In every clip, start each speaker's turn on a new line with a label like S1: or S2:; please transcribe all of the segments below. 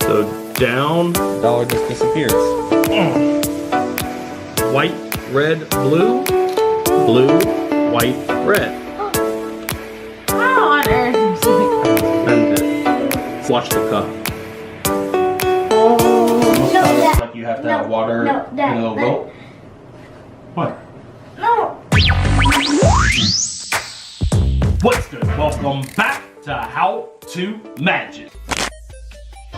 S1: So down, dollar just disappears. White, red, blue, blue, white, red.
S2: How on earth is it?
S1: Bend it. Flush the cup. Like you have to have water in a little bowl. What?
S2: No.
S1: What's good? Welcome back to How to Magic.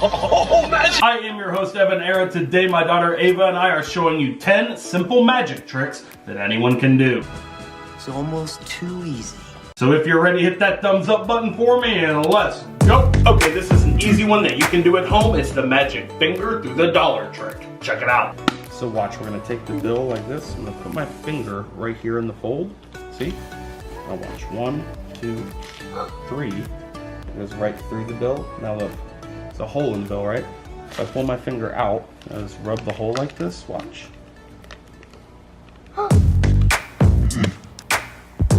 S1: I am your host Evan Era. Today my daughter Ava and I are showing you 10 simple magic tricks that anyone can do.
S3: It's almost too easy.
S1: So if you're ready, hit that thumbs up button for me and let's go. Okay, this is an easy one that you can do at home. It's the magic finger through the dollar trick. Check it out. So watch, we're gonna take the bill like this. I'm gonna put my finger right here in the fold. See? Now watch, 1, 2, 3. It goes right through the bill. Now look, there's a hole in the bill, right? If I pull my finger out, I just rub the hole like this, watch.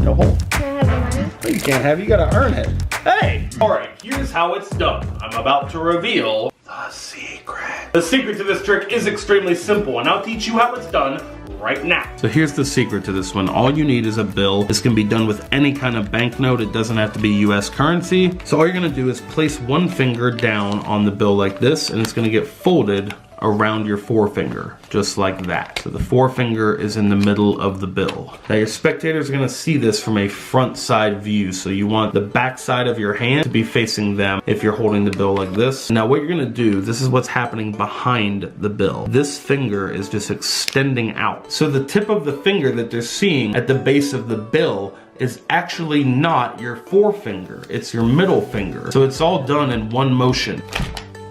S1: No hole. No, you can't have it, you gotta earn it. Hey! Alright, here's how it's done. I'm about to reveal the secret. The secret to this trick is extremely simple, and I'll teach you how it's done right now. So here's the secret to this one. All you need is a bill. This can be done with any kind of banknote. It doesn't have to be US currency. So all you're gonna do is place one finger down on the bill like this, and it's gonna get folded around your forefinger, just like that. So the forefinger is in the middle of the bill. Now your spectators are gonna see this from a front side view, so you want the back side of your hand to be facing them if you're holding the bill like this. Now what you're gonna do, this is what's happening behind the bill. This finger is just extending out. So the tip of the finger that they're seeing at the base of the bill is actually not your forefinger, it's your middle finger. So it's all done in one motion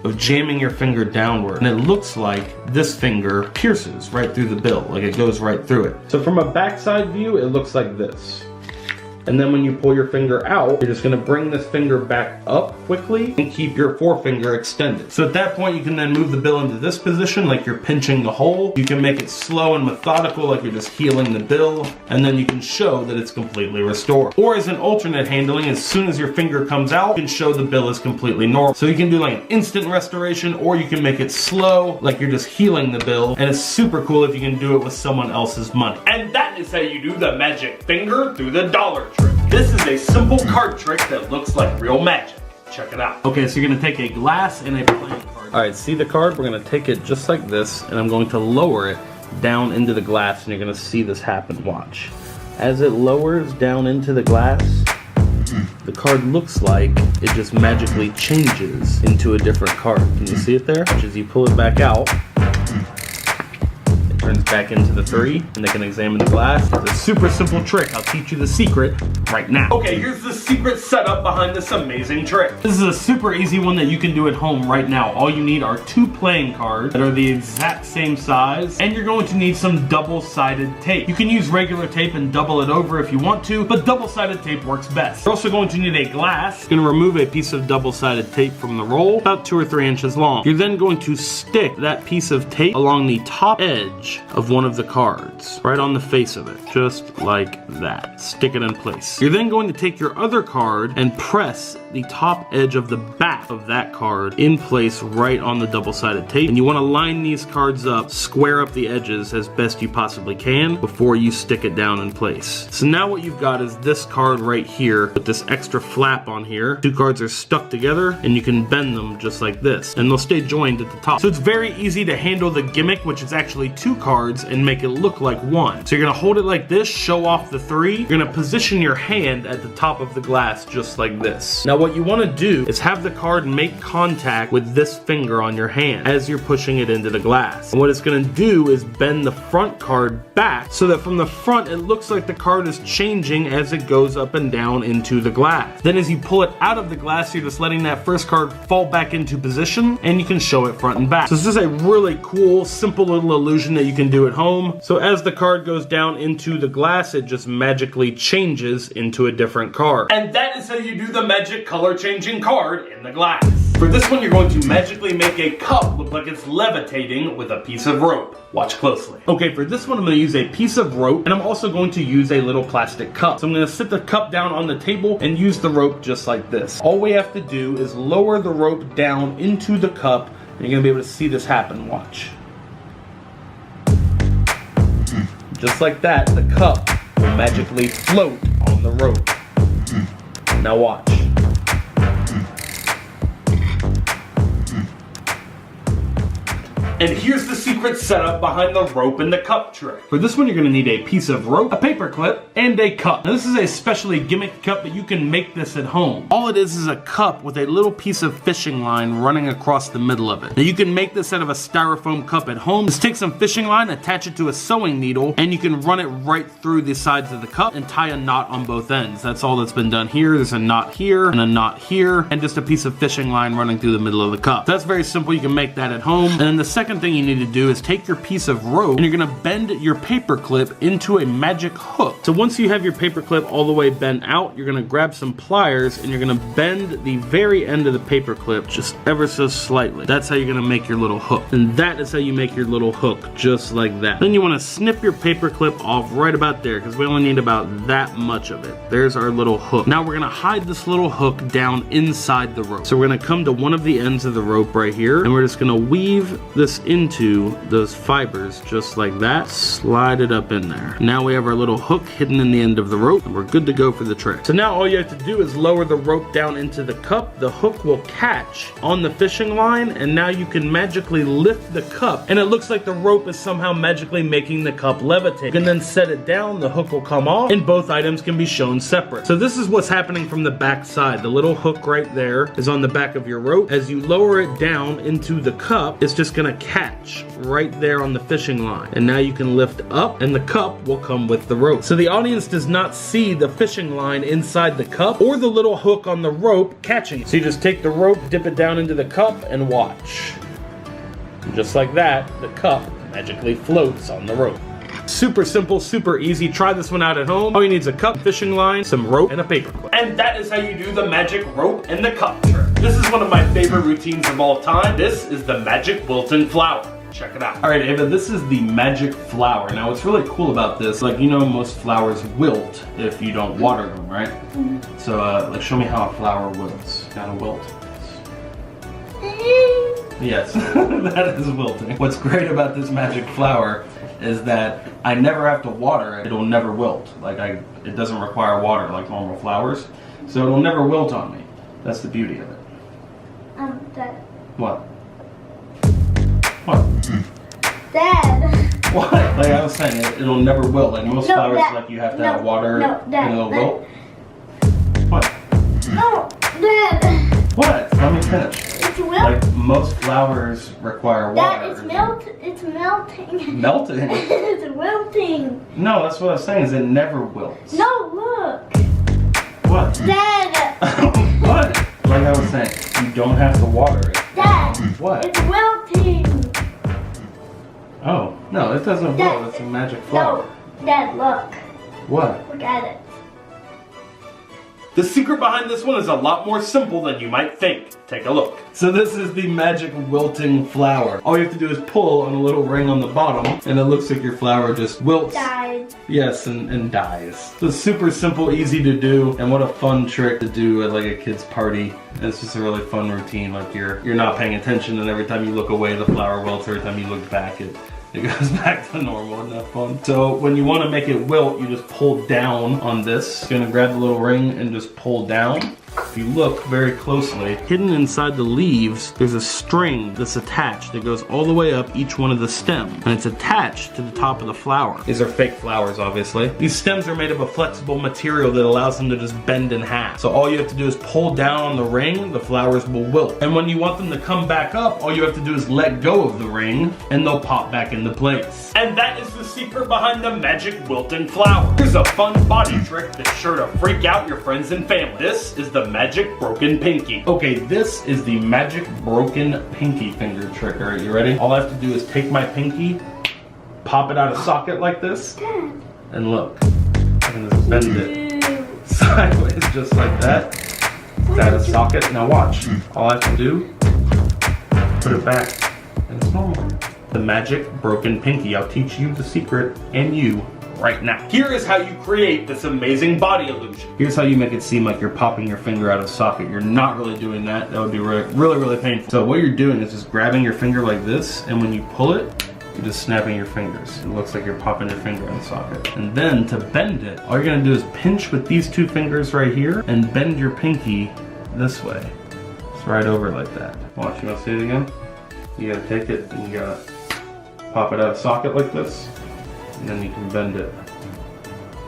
S1: of jamming your finger downward, and it looks like this finger pierces right through the bill, like it goes right through it. So from a backside view, it looks like this. And then when you pull your finger out, you're just gonna bring this finger back up quickly and keep your forefinger extended. So at that point, you can then move the bill into this position like you're pinching the hole. You can make it slow and methodical like you're just healing the bill, and then you can show that it's completely restored. Or as an alternate handling, as soon as your finger comes out, you can show the bill is completely normal. So you can do like an instant restoration, or you can make it slow like you're just healing the bill, and it's super cool if you can do it with someone else's money. And that is how you do the magic finger through the dollar trick. This is a simple card trick that looks like real magic. Check it out. Okay, so you're gonna take a glass and a playing card. All right, see the card? We're gonna take it just like this, and I'm going to lower it down into the glass, and you're gonna see this happen. Watch. As it lowers down into the glass, the card looks like it just magically changes into a different card. Can you see it there? As you pull it back out, turns back into the 3, and they can examine the glass. It's a super simple trick. I'll teach you the secret right now. Okay, here's the secret setup behind this amazing trick. This is a super easy one that you can do at home right now. All you need are 2 playing cards that are the exact same size, and you're going to need some double-sided tape. You can use regular tape and double it over if you want to, but double-sided tape works best. You're also going to need a glass. You're going to remove a piece of double-sided tape from the roll, about 2 or 3 inches long. You're then going to stick that piece of tape along the top edge of one of the cards, right on the face of it, just like that. Stick it in place. You're then going to take your other card and press the top edge of the back of that card in place right on the double-sided tape, and you want to line these cards up, square up the edges as best you possibly can before you stick it down in place. So now what you've got is this card right here with this extra flap on here. 2 cards are stuck together, and you can bend them just like this, and they'll stay joined at the top. So it's very easy to handle the gimmick, which is actually 2 cards, and make it look like 1. So you're gonna hold it like this, show off the 3. You're gonna position your hand at the top of the glass just like this. Now what you wanna do is have the card make contact with this finger on your hand as you're pushing it into the glass. And what it's gonna do is bend the front card back so that from the front it looks like the card is changing as it goes up and down into the glass. Then as you pull it out of the glass, you're just letting that first card fall back into position, and you can show it front and back. So this is a really cool, simple little illusion that you can do at home. So as the card goes down into the glass, it just magically changes into a different card. And that is how you do the magic color changing card in the glass. For this one, you're going to magically make a cup look like it's levitating with a piece of rope. Watch closely. Okay, for this one, I'm gonna use a piece of rope, and I'm also going to use a little plastic cup. So I'm gonna sit the cup down on the table and use the rope just like this. All we have to do is lower the rope down into the cup And you're gonna be able to see this happen, watch. Just like that, the cup will magically float on the rope. Now watch. And here's the secret setup behind the rope and the cup trick. For this one, you're gonna need a piece of rope, a paper clip, and a cup. Now this is a specially gimmicked cup, but you can make this at home. All it is a cup with a little piece of fishing line running across the middle of it. Now you can make this out of a styrofoam cup at home. Just take some fishing line, attach it to a sewing needle, and you can run it right through the sides of the cup and tie a knot on both ends. That's all that's been done here. There's a knot here and a knot here, and just a piece of fishing line running through the middle of the cup. That's very simple. You can make that at home. And then the second thing you need to do is take your piece of rope and you're gonna bend your paper clip into a magic hook. So once you have your paper clip all the way bent out, you're gonna grab some pliers and you're gonna bend the very end of the paper clip just ever so slightly. That's how you're gonna make your little hook. And that is how you make your little hook, just like that. Then you wanna snip your paper clip off right about there because we only need about that much of it. There's our little hook. Now we're gonna hide this little hook down inside the rope. So we're gonna come to one of the ends of the rope right here and we're just gonna weave this into those fibers just like that. Slide it up in there. Now we have our little hook hidden in the end of the rope and we're good to go for the trick. So now all you have to do is lower the rope down into the cup. The hook will catch on the fishing line and now you can magically lift the cup and it looks like the rope is somehow magically making the cup levitate. You can then set it down, the hook will come off, and both items can be shown separate. So this is what's happening from the back side. The little hook right there is on the back of your rope. As you lower it down into the cup, it's just gonna catch right there on the fishing line. And now you can lift up and the cup will come with the rope. So the audience does not see the fishing line inside the cup or the little hook on the rope catching. So you just take the rope, dip it down into the cup and watch. And just like that, the cup magically floats on the rope. Super simple, super easy. Try this one out at home. All you need is a cup, fishing line, some rope, and a paper clip. And that is how you do the magic rope and the cup trick. This is one of my favorite routines of all time. This is the magic wilting flower. Check it out. All right, Ava, this is the magic flower. Now, what's really cool about this, like, you know, most flowers wilt if you don't water them, right? So, like, show me how a flower wilts. Gotta wilt. Yes, that is wilting. What's great about this magic flower is that I never have to water it. It'll never wilt. Like, it doesn't require water like normal flowers. So it'll never wilt on me. That's the beauty of it.
S2: Dad.
S1: What? What?
S2: Dad.
S1: What? Like I was saying, it'll never wilt. Like most flowers,
S2: Dad.
S1: like you have to have water
S2: Dad.
S1: and it'll wilt. What?
S2: No, Dad.
S1: What? Let me finish.
S2: It's wilting.
S1: Like most flowers require water.
S2: Dad, it's melting.
S1: Melting?
S2: It's wilting.
S1: No, that's what I was saying, is it never wilts.
S2: No, look.
S1: What?
S2: Dad.
S1: What? Like I was saying, you don't have to water it.
S2: Dad.
S1: What?
S2: It's wilting.
S1: Oh, no, it doesn't
S2: Dad,
S1: wilt. It's a magic flower.
S2: No, Dad, look.
S1: What?
S2: Look at it.
S1: The secret behind this one is a lot more simple than you might think. Take a look. So this is the magic wilting flower. All you have to do is pull on a little ring on the bottom and it looks like your flower just wilts.
S2: Died.
S1: Yes, and dies. So it's super simple, easy to do, and what a fun trick to do at like a kid's party. And it's just a really fun routine. Like you're not paying attention and every time you look away the flower wilts. Every time you look back it goes back to normal. Isn't that fun? So when you want to make it wilt, you just pull down on this. You're gonna grab the little ring and just pull down. If you look very closely, hidden inside the leaves, there's a string that's attached that goes all the way up each one of the stems. And it's attached to the top of the flower. These are fake flowers, obviously. These stems are made of a flexible material that allows them to just bend in half. So all you have to do is pull down on the ring, the flowers will wilt. And when you want them to come back up, all you have to do is let go of the ring and they'll pop back into place. And that is the secret behind the magic wilting flower. Here's a fun body trick that's sure to freak out your friends and family. This is the magic broken pinky. Okay, this is the magic broken pinky finger trick. All right, you ready? All I have to do is take my pinky, pop it out of socket like this, and look. I can just bend it sideways just like that. It's out of socket. Now watch. All I have to do, put it back, and it's normal. The magic broken pinky. I'll teach you the secret and you right now. Here is how you create this amazing body illusion. Here's how you make it seem like you're popping your finger out of socket. You're not really doing that. That would be really painful. So what you're doing is just grabbing your finger like this, and when you pull it, you're just snapping your fingers. It looks like you're popping your finger in the socket. And then to bend it, all you're gonna do is pinch with these two fingers right here and bend your pinky this way. It's right over like that. Watch, you wanna see it again? You gotta take it and you gotta pop it out of socket like this. And then you can bend it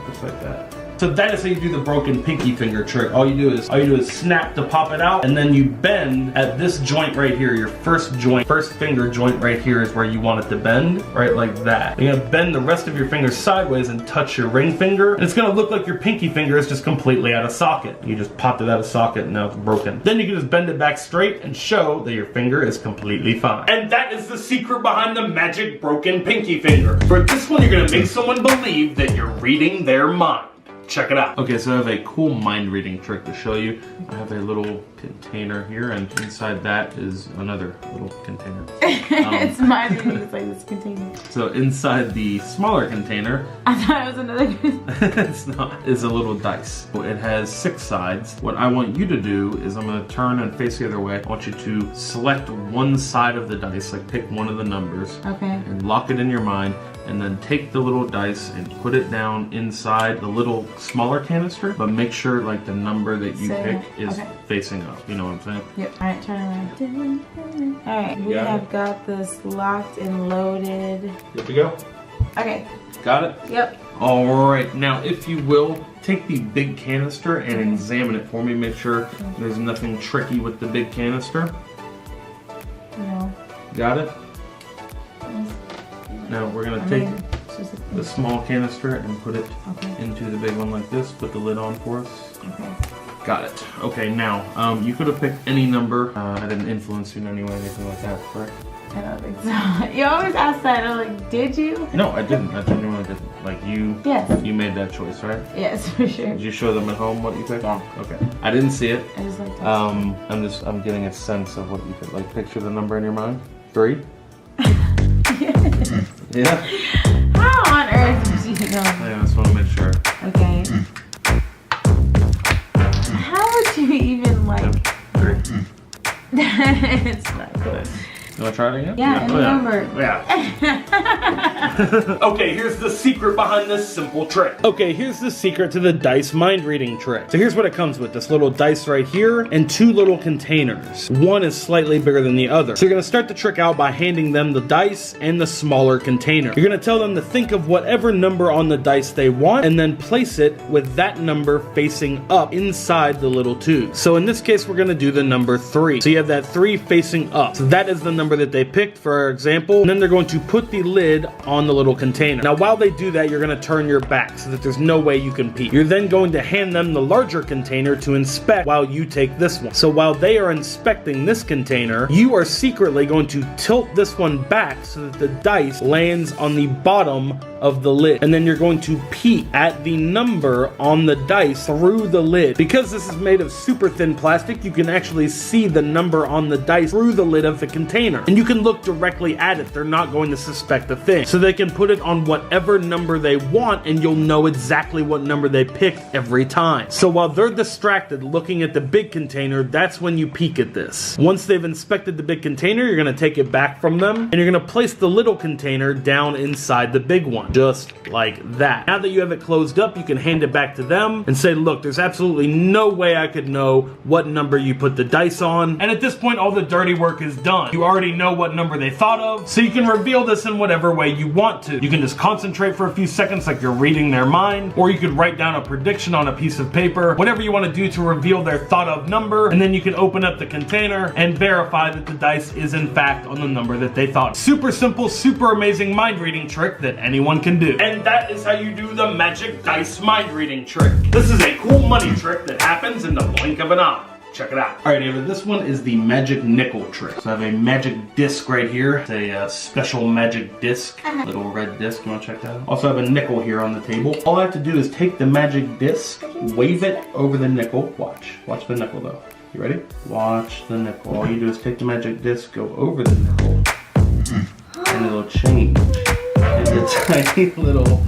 S1: just like that. So that is how you do the broken pinky finger trick. All you do is snap to pop it out, and then you bend at this joint right here, your first finger joint right here is where you want it to bend, right like that. You're gonna bend the rest of your fingers sideways and touch your ring finger, and it's gonna look like your pinky finger is just completely out of socket. You just popped it out of socket and now it's broken. Then you can just bend it back straight and show that your finger is completely fine. And that is the secret behind the magic broken pinky finger. For this one, you're gonna make someone believe that you're reading their mind. Check it out. Okay, so I have a cool mind reading trick to show you. I have a little container here, and inside that is another little container.
S4: It's mind reading, it's like this container.
S1: So inside the smaller container,
S4: I thought it was another
S1: it's not, is a little dice. It has 6 sides. What I want you to do is I'm gonna turn and face the other way. I want you to select one side of the dice, like pick one of the numbers.
S4: Okay.
S1: And lock it in your mind. And then take the little dice and put it down inside the little smaller canister, but make sure like the number that you pick is facing up. You know what I'm saying?
S4: Yep. All right, turn around. All right, we have got this locked and loaded.
S1: Good to go?
S4: Okay.
S1: Got it?
S4: Yep.
S1: All right, now if you will, take the big canister and examine it for me. Make sure there's nothing tricky with the big canister.
S4: No.
S1: Got it? Now we're gonna take the small canister and put it into the big one like this. Put the lid on for us.
S4: Okay.
S1: Got it. Okay, now you could have picked any number. I didn't influence you in any way, anything like that, correct?
S4: I don't think so. You always ask that. I'm like, did you?
S1: No, I didn't. I genuinely didn't. Like you.
S4: Yes.
S1: You made that choice, right?
S4: Yes, for sure.
S1: Did you show them at home what you picked?
S4: Yeah.
S1: Okay. I didn't see it.
S4: I just like to
S1: I'm getting a sense of what you could like. Picture the number in your mind. 3. Yeah.
S4: How on earth did you know?
S1: I just want to make sure.
S4: Okay. How would you even like?
S1: 3.
S4: It's not good.
S1: You want to try it again?
S4: Yeah, any number.
S1: Yeah. Okay, here's the secret behind this simple trick. Okay, here's the secret to the dice mind reading trick. So here's what it comes with. This little dice right here and 2 little containers. One is slightly bigger than the other. So you're gonna start the trick out by handing them the dice and the smaller container. You're gonna tell them to think of whatever number on the dice they want and then place it with that number facing up inside the little tube. So in this case, we're gonna do the number 3. So you have that 3 facing up. So that is the number that they picked, for example, and then they're going to put the lid on the little container. Now while they do that, you're going to turn your back so that there's no way you can peek. You're then going to hand them the larger container to inspect while you take this one. So while they are inspecting this container, you are secretly going to tilt this one back so that the dice lands on the bottom of the lid, and then you're going to peek at the number on the dice through the lid. Because this is made of super thin plastic, you can actually see the number on the dice through the lid of the container, and you can look directly at it. They're not going to suspect a thing, so they can put it on whatever number they want, and you'll know exactly what number they picked every time. So while they're distracted looking at the big container, that's when you peek at this. Once they've inspected the big container, you're going to take it back from them, and you're going to place the little container down inside the big one. Just like that. Now that you have it closed up, you can hand it back to them and say, look, there's absolutely no way I could know what number you put the dice on. And at this point, all the dirty work is done. You already know what number they thought of, so you can reveal this in whatever way you want to. You can just concentrate for a few seconds like you're reading their mind, or you could write down a prediction on a piece of paper, whatever you want to do to reveal their thought of number, and then you can open up the container and verify that the dice is in fact on the number that they thought. Super simple, super amazing mind reading trick that anyone can do. And that is how you do the magic dice mind reading trick. This is a cool money trick that happens in the blink of an eye. Check it out. All right, Ava, this one is the magic nickel trick. So I have a magic disc right here. It's a special magic disc, little red disc. You wanna check that out? Also have a nickel here on the table. All I have to do is take the magic disc, wave it over the nickel. Watch the nickel though. You ready? Watch the nickel. All you do is take the magic disc, go over the nickel, and it'll change. And the tiny little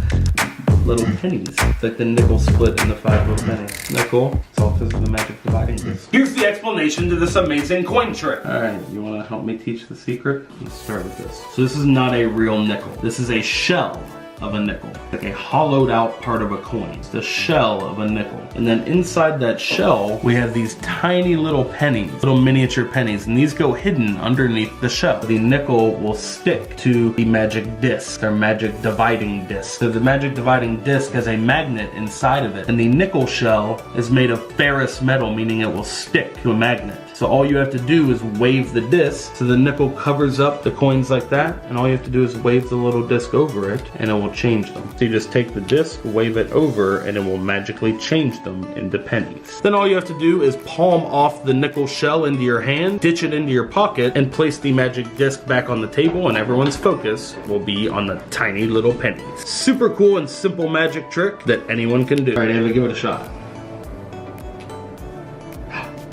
S1: little pennies. It's like the nickel split in the 5 little pennies. Isn't that cool? It's all because of the magic dividing disc. Here's the explanation to this amazing coin trick. All right, you want to help me teach the secret? Let's start with this. So this is not a real nickel. This is a shell of a nickel, like a hollowed out part of a coin. It's the shell of a nickel. And then inside that shell, we have these tiny little pennies, little miniature pennies, and these go hidden underneath the shell. The nickel will stick to the magic disc, or magic dividing disc. So the magic dividing disc has a magnet inside of it, and the nickel shell is made of ferrous metal, meaning it will stick to a magnet. So all you have to do is wave the disc, so the nickel covers up the coins like that, and all you have to do is wave the little disc over it, and it will change them. So you just take the disc, wave it over, and it will magically change them into pennies. Then all you have to do is palm off the nickel shell into your hand, ditch it into your pocket, and place the magic disc back on the table, and everyone's focus will be on the tiny little pennies. Super cool and simple magic trick that anyone can do. All right, Ava, give it a shot.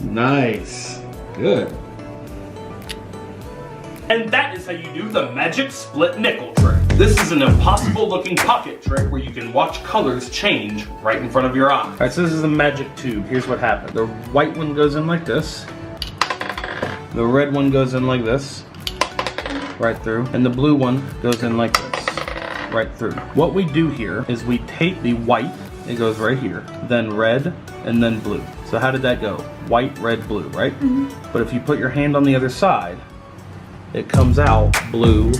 S1: Nice. Good. And that is how you do the magic split nickel trick. This is an impossible looking pocket trick where you can watch colors change right in front of your eye. All right, so this is a magic tube. Here's what happened. The white one goes in like this. The red one goes in like this, right through. And the blue one goes in like this, right through. What we do here is we take the white, it goes right here, then red, and then blue. So how did that go? White, red, blue, right? Mm-hmm. But if you put your hand on the other side, it comes out blue,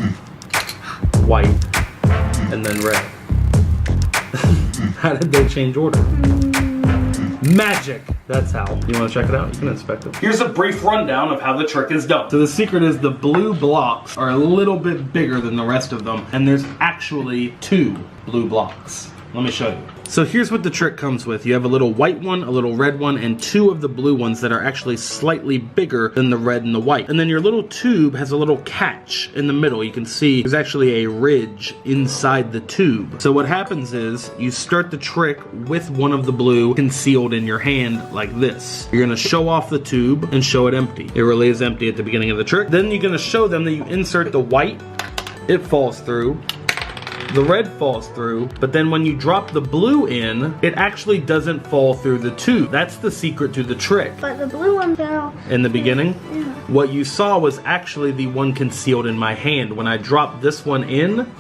S1: white, and then red. How did they change order? Magic! That's how. You want to check it out? You can inspect it. Here's a brief rundown of how the trick is done. So the secret is the blue blocks are a little bit bigger than the rest of them, and there's actually 2 blue blocks. Let me show you. So here's what the trick comes with. You have a little white one, a little red one, and 2 of the blue ones that are actually slightly bigger than the red and the white. And then your little tube has a little catch in the middle. You can see there's actually a ridge inside the tube. So what happens is you start the trick with one of the blue concealed in your hand like this. You're gonna show off the tube and show it empty. It really is empty at the beginning of the trick. Then you're gonna show them that you insert the white, it falls through. The red falls through, but then when you drop the blue in, it actually doesn't fall through the tube. That's the secret to the trick.
S2: But the blue one fell.
S1: In the beginning?
S2: Yeah.
S1: What you saw was actually the one concealed in my hand. When I dropped this one in,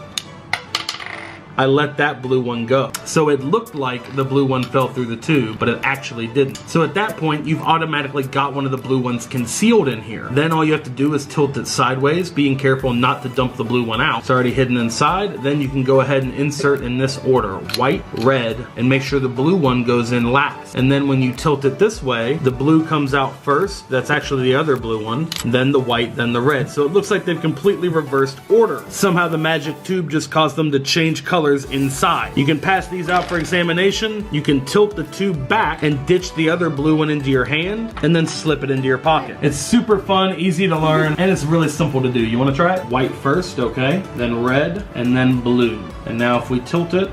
S1: I let that blue one go. So it looked like the blue one fell through the tube, but it actually didn't. So at that point, you've automatically got one of the blue ones concealed in here. Then all you have to do is tilt it sideways, being careful not to dump the blue one out. It's already hidden inside. Then you can go ahead and insert in this order, white, red, and make sure the blue one goes in last. And then when you tilt it this way, the blue comes out first. That's actually the other blue one. Then the white, then the red. So it looks like they've completely reversed order. Somehow the magic tube just caused them to change colors inside. You can pass these out for examination. You can tilt the tube back and ditch the other blue one into your hand and then slip it into your pocket. It's super fun, easy to learn, and it's really simple to do. You want to try it? White first, okay, then red, and then blue. And now if we tilt it,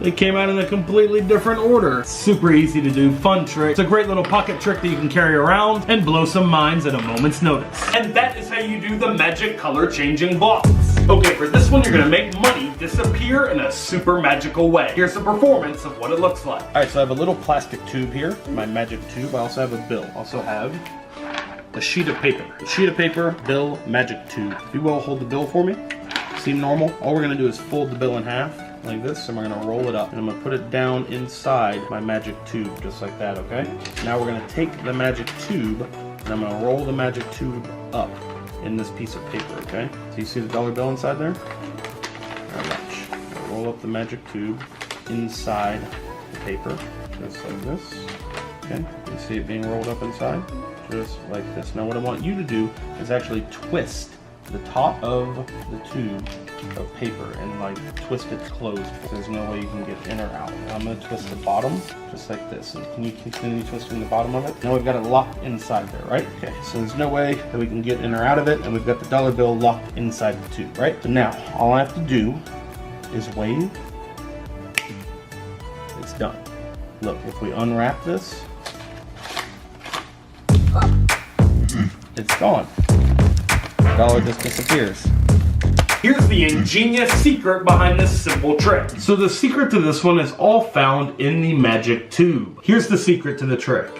S1: it came out in a completely different order. Super easy to do, fun trick. It's a great little pocket trick that you can carry around and blow some minds at a moment's notice. And that is how you do the magic color changing blocks. Okay, for this one, you're gonna make money disappear in a super magical way. Here's a performance of what it looks like. All right, so I have a little plastic tube here, my magic tube. I also have a bill. I also have a sheet of paper. A sheet of paper, bill, magic tube. If you will, hold the bill for me. Seem normal? All we're gonna do is fold the bill in half like this, and we're gonna roll it up. And I'm gonna put it down inside my magic tube, just like that, okay? Now we're gonna take the magic tube, and I'm gonna roll the magic tube up in this piece of paper, okay? So you see the dollar bill inside there? Now watch. I'll roll up the magic tube inside the paper, just like this, okay? You see it being rolled up inside? Just like this. Now what I want you to do is actually twist the top of the tube of paper and like twist it closed. There's no way you can get in or out. Now I'm going to twist the bottom just like this. And can you continue twisting the bottom of it? Now we've got it locked inside there, right? Okay, so there's no way that we can get in or out of it, and we've got the dollar bill locked inside the tube, right? So now all I have to do is wave. It's done. Look, if we unwrap this, it's gone. The dollar just disappears. Here's the ingenious secret behind this simple trick. So the secret to this one is all found in the magic tube. Here's the secret to the trick.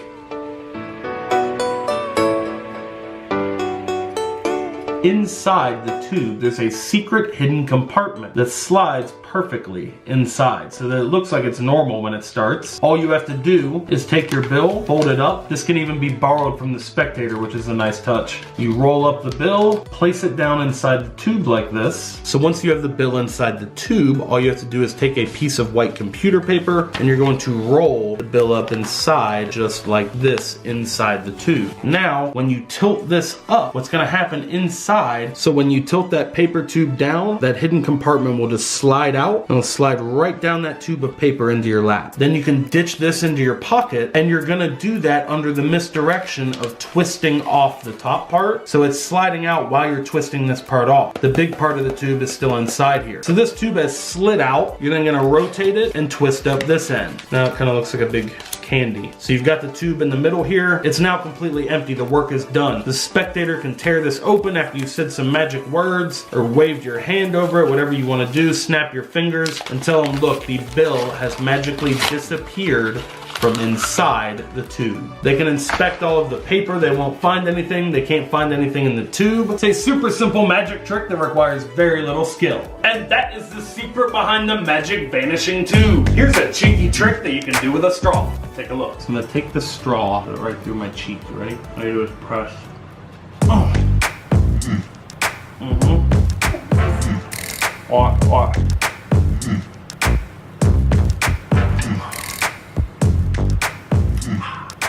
S1: Inside the tube, there's a secret hidden compartment that slides perfectly inside so that it looks like it's normal when it starts. All you have to do is take your bill, fold it up. This can even be borrowed from the spectator, which is a nice touch. You roll up the bill, place it down inside the tube like this. So once you have the bill inside the tube, all you have to do is take a piece of white computer paper and you're going to roll the bill up inside just like this inside the tube. Now, when you tilt this up, what's gonna happen inside, so when you tilt that paper tube down, that hidden compartment will just slide out and it'll slide right down that tube of paper into your lap. Then you can ditch this into your pocket and you're gonna do that under the misdirection of twisting off the top part. So it's sliding out while you're twisting this part off. The big part of the tube is still inside here. So this tube has slid out. You're then gonna rotate it and twist up this end. Now it kind of looks like a big candy. So you've got the tube in the middle here. It's now completely empty. The work is done. The spectator can tear this open after you said some magic words or waved your hand over it, whatever you want to do. Snap your fingers and tell them, look, the bill has magically disappeared from inside the tube. They can inspect all of the paper. They won't find anything. They can't find anything in the tube. It's a super simple magic trick that requires very little skill. And that is the secret behind the magic vanishing tube. Here's a cheeky trick that you can do with a straw. Take a look. So I'm gonna take the straw, put it right through my cheek, you ready? All you do is press. Oh. What?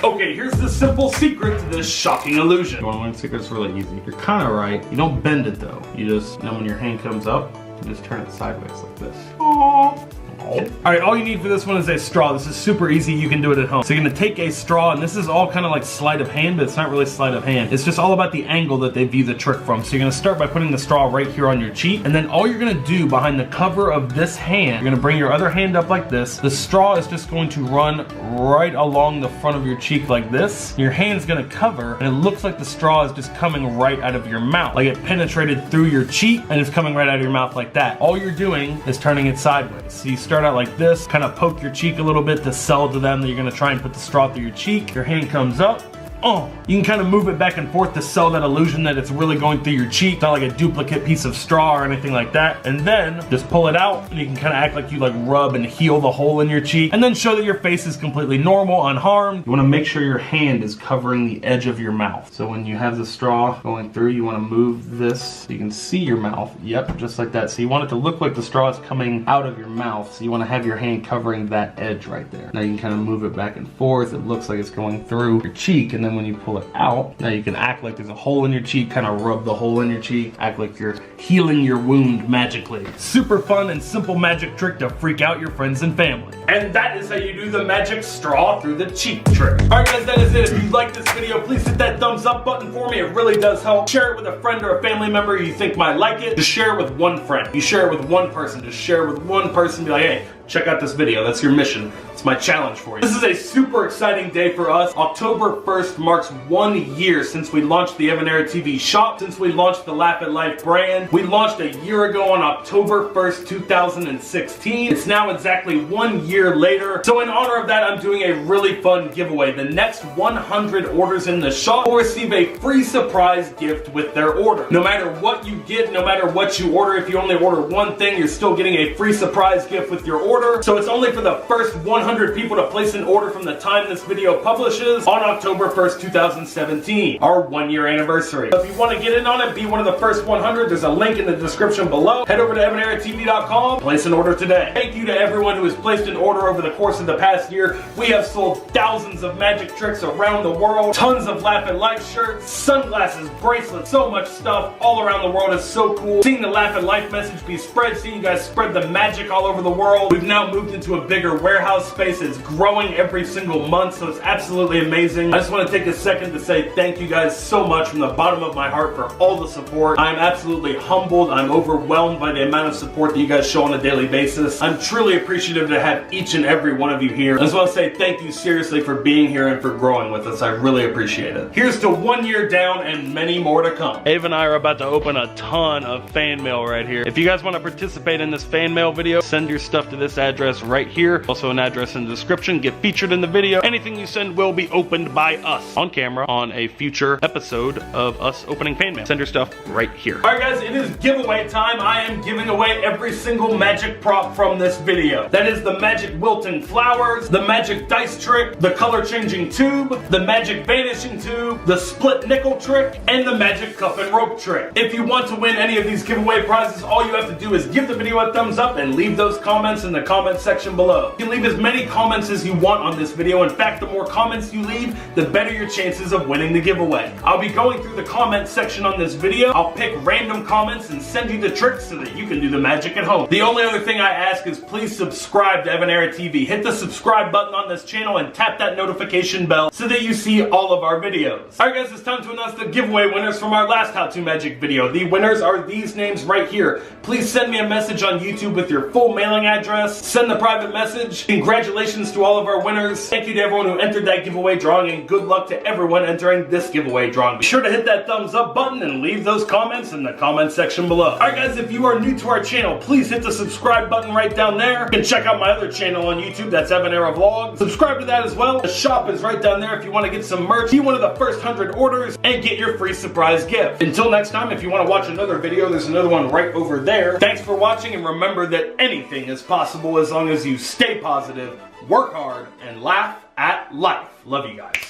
S1: Okay, here's the simple secret to this shocking illusion. You want to learn secrets really easy. You're kind of right. You don't bend it though. You just, when your hand comes up, you just turn it sideways like this. Aww. Alright, all you need for this one is a straw. This is super easy. You can do it at home. So you're going to take a straw, and this is all kind of like sleight of hand, but it's not really sleight of hand. It's just all about the angle that they view the trick from. So you're going to start by putting the straw right here on your cheek, and then all you're going to do behind the cover of this hand, you're going to bring your other hand up like this. The straw is just going to run right along the front of your cheek like this. Your hand's going to cover, and it looks like the straw is just coming right out of your mouth. Like it penetrated through your cheek, and it's coming right out of your mouth like that. All you're doing is turning it sideways. So you start out like this, kind of poke your cheek a little bit to sell to them that you're gonna try and put the straw through your cheek. Your hand comes up. Oh, you can kind of move it back and forth to sell that illusion that it's really going through your cheek. It's not like a duplicate piece of straw or anything like that. And then just pull it out and you can kind of act like you like rub and heal the hole in your cheek and then show that your face is completely normal, unharmed. You want to make sure your hand is covering the edge of your mouth. So when you have the straw going through, you want to move this so you can see your mouth. Yep, just like that. So you want it to look like the straw is coming out of your mouth. So you want to have your hand covering that edge right there. Now you can kind of move it back and forth. It looks like it's going through your cheek, and then when you pull it out, now you can act like there's a hole in your cheek, kind of rub the hole in your cheek, act like you're healing your wound magically. Super fun and simple magic trick to freak out your friends and family. And that is how you do the magic straw through the cheek trick. Alright guys, that is it. If you like this video, please hit that thumbs up button for me. It really does help. Share it with a friend or a family member you think might like it. Just share it with one friend. You share it with one person. Just share it with one person. Be like, hey, check out this video. That's your mission. It's my challenge for you. This is a super exciting day for us. October 1st marks 1 year since we launched the Evan Era TV shop, since we launched the Laugh at Life brand. We launched a year ago on October 1st, 2016. It's now exactly 1 year later. So in honor of that, I'm doing a really fun giveaway. The next 100 orders in the shop will receive a free surprise gift with their order. No matter what you get, no matter what you order, if you only order one thing, you're still getting a free surprise gift with your order. So it's only for the first 100 people to place an order from the time this video publishes on October 1st, 2017, our 1 year anniversary. So if you want to get in on it, be one of the first 100, there's a link in the description below. Head over to EvanEraTV.com, place an order today. Thank you to everyone who has placed an order over the course of the past year. We have sold thousands of magic tricks around the world, tons of Laugh at Life shirts, sunglasses, bracelets, so much stuff all around the world. Is so cool. Seeing the Laugh at Life message be spread, seeing you guys spread the magic all over the world. We've now moved into a bigger warehouse space. space. It's growing every single month, so it's absolutely amazing. I just want to take a second to say thank you guys so much from the bottom of my heart for all the support. I'm absolutely humbled. I'm overwhelmed by the amount of support that you guys show on a daily basis. I'm truly appreciative to have each and every one of you here. I just want to say thank you seriously for being here and for growing with us. I really appreciate it. Here's to 1 year down and many more to come. Ava and I are about to open a ton of fan mail right here. If you guys want to participate in this fan mail video, send your stuff to this address right here. Also an address in the description. Get featured in the video. Anything you send will be opened by us on camera on a future episode of us opening fan mail. Send your stuff right here. Alright guys, it is giveaway time. I am giving away every single magic prop from this video. That is the magic wilting flowers, the magic dice trick, the color changing tube, the magic vanishing tube, the split nickel trick, and the magic cuff and rope trick. If you want to win any of these giveaway prizes, all you have to do is give the video a thumbs up and leave those comments in the comment section below. You can leave as many comments as you want on this video. In fact, the more comments you leave, the better your chances of winning the giveaway. I'll be going through the comment section on this video. I'll pick random comments and send you the tricks so that you can do the magic at home. The only other thing I ask is please subscribe to Evan Era TV. Hit the subscribe button on this channel and tap that notification bell so that you see all of our videos. Alright guys, it's time to announce the giveaway winners from our last How To Magic video. The winners are these names right here. Please send me a message on YouTube with your full mailing address. Send the private message. Congratulations to all of our winners. Thank you to everyone who entered that giveaway drawing, and good luck to everyone entering this giveaway drawing. Be sure to hit that thumbs up button and leave those comments in the comment section below. Alright guys, if you are new to our channel, please hit the subscribe button right down there. You can check out my other channel on YouTube, that's Evan Era Vlogs. Subscribe to that as well. The shop is right down there if you want to get some merch. Be one of the first 100 orders and get your free surprise gift. Until next time, if you want to watch another video, there's another one right over there. Thanks for watching, and remember that anything is possible as long as you stay positive, work hard, and laugh at life. Love you guys.